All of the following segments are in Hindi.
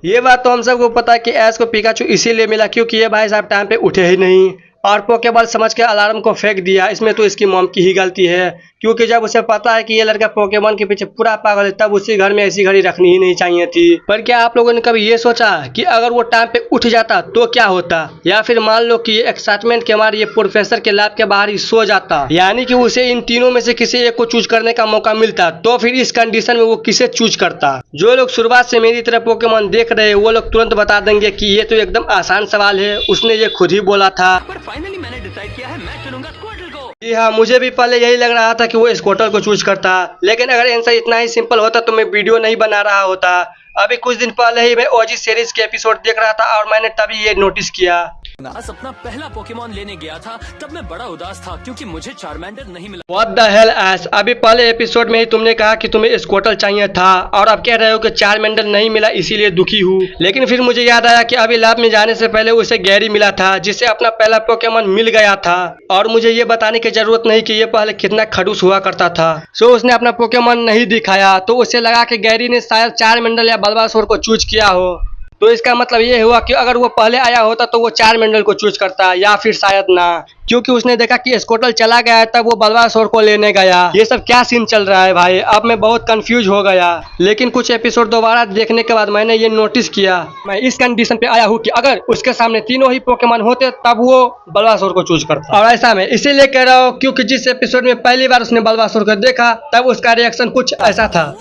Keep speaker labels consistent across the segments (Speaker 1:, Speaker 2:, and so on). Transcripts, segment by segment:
Speaker 1: ये बात तो हम सबको पता है कि ऐश को पिकाचू इसीलिए मिला क्योंकि ये भाई साहब टाइम पे उठे ही नहीं और पोकेबॉल समझ के अलार्म को फेंक दिया। इसमें तो इसकी मॉम की ही गलती है क्योंकि जब उसे पता है कि ये लड़का पोकेमॉन के पीछे पूरा पागल है तब उसी घर में ऐसी घड़ी रखनी ही नहीं चाहिए थी। पर क्या आप लोगों ने कभी ये सोचा कि अगर वो टाइम पे उठ जाता तो क्या होता, या फिर मान लो कि एक्साइटमेंट के मारे ये प्रोफेसर के लैब के बाहर ही सो जाता, यानी कि उसे इन तीनों में से किसी एक को चूज करने का मौका मिलता, तो फिर इस कंडीशन में वो किसे चूज करता। जो लोग शुरुआत से मेरी तरह पोकेमॉन देख रहे हैं वो लोग तुरंत बता देंगे कि ये तो एकदम आसान सवाल है, उसने ये खुद ही बोला था।
Speaker 2: पर फाइनली मैंने डिसाइड किया है, मैं चुनूंगा स्क्वार्टल को।
Speaker 1: जी हाँ, मुझे भी पहले यही लग रहा था कि वो स्कॉटर को चूज करता, लेकिन अगर आंसर इतना ही सिंपल होता तो मैं वीडियो नहीं बना रहा होता। अभी कुछ दिन पहले ही मैं ओजी सीरीज के एपिसोड देख रहा था और मैंने तभी ये नोटिस किया।
Speaker 2: बस अपना पहला पोकेमॉन लेने गया था तब मैं बड़ा उदास था क्योंकि मुझे चार्मेंडर नहीं मिला।
Speaker 1: What the hell ऐश, अभी पहले एपिसोड में ही तुमने कहा कि तुम्हें स्कॉटर चाहिए था और अब कह रहे हो कि चार्मेंडर नहीं मिला इसीलिए दुखी हूँ। लेकिन फिर मुझे याद आया कि अभी लैब में जाने से पहले उसे गैरी मिला था जिसे अपना पहला पोकेमॉन मिल गया था और मुझे ये बताने की जरूरत नहीं कि ये पहले कितना खड़ूस हुआ करता था। सो उसने अपना पोकेमॉन नहीं दिखाया तो उसे लगा कि गैरी ने शायद चारमेंडर या बल्बासोर को चूज किया हो। तो इसका मतलब ये हुआ कि अगर वो पहले आया होता तो वो चारमेंडर को चूज करता, या फिर शायद ना, क्योंकि उसने देखा कि स्कॉटल चला गया है तब वो बल्बासोर को लेने गया। ये सब क्या सीन चल रहा है भाई, अब मैं बहुत कंफ्यूज हो गया। लेकिन कुछ एपिसोड दोबारा देखने के बाद मैंने ये नोटिस किया, मैं इस कंडीशन पे आया हूँ कि अगर उसके सामने तीनों ही पोकेमॉन होते तब वो बल्बासोर को चूज करता। और ऐसा मैं इसीलिए कह रहा हूँ क्योंकि जिस एपिसोड में पहली बार उसने बल्बासोर को देखा तब उसका रिएक्शन कुछ ऐसा था।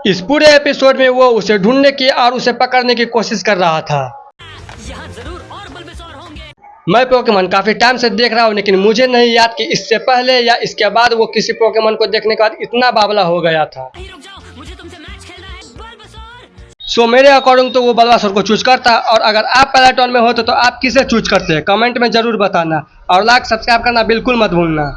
Speaker 1: इस पूरे एपिसोड में वो उसे ढूंढने की और उसे पकड़ने की कोशिश कर रहा था।
Speaker 2: यहाँ जरूर और बल्बासोर होंगे।
Speaker 1: मैं पोकेमॉन काफी टाइम से देख रहा हूँ लेकिन मुझे नहीं याद कि इससे पहले या इसके बाद वो किसी पोकेमॉन को देखने के बाद इतना बावला हो गया था।
Speaker 2: रुक जाओ, मुझे तुमसे मैच खेलना है, बल्बासोर।
Speaker 1: सो मेरे अकॉर्डिंग तो वो बल्बासोर को चूज करता, और अगर आप पेलाटॉन में होते तो आप किसे चूज करते कमेंट में जरूर बताना और लाइक सब्सक्राइब करना बिल्कुल मत भूलना।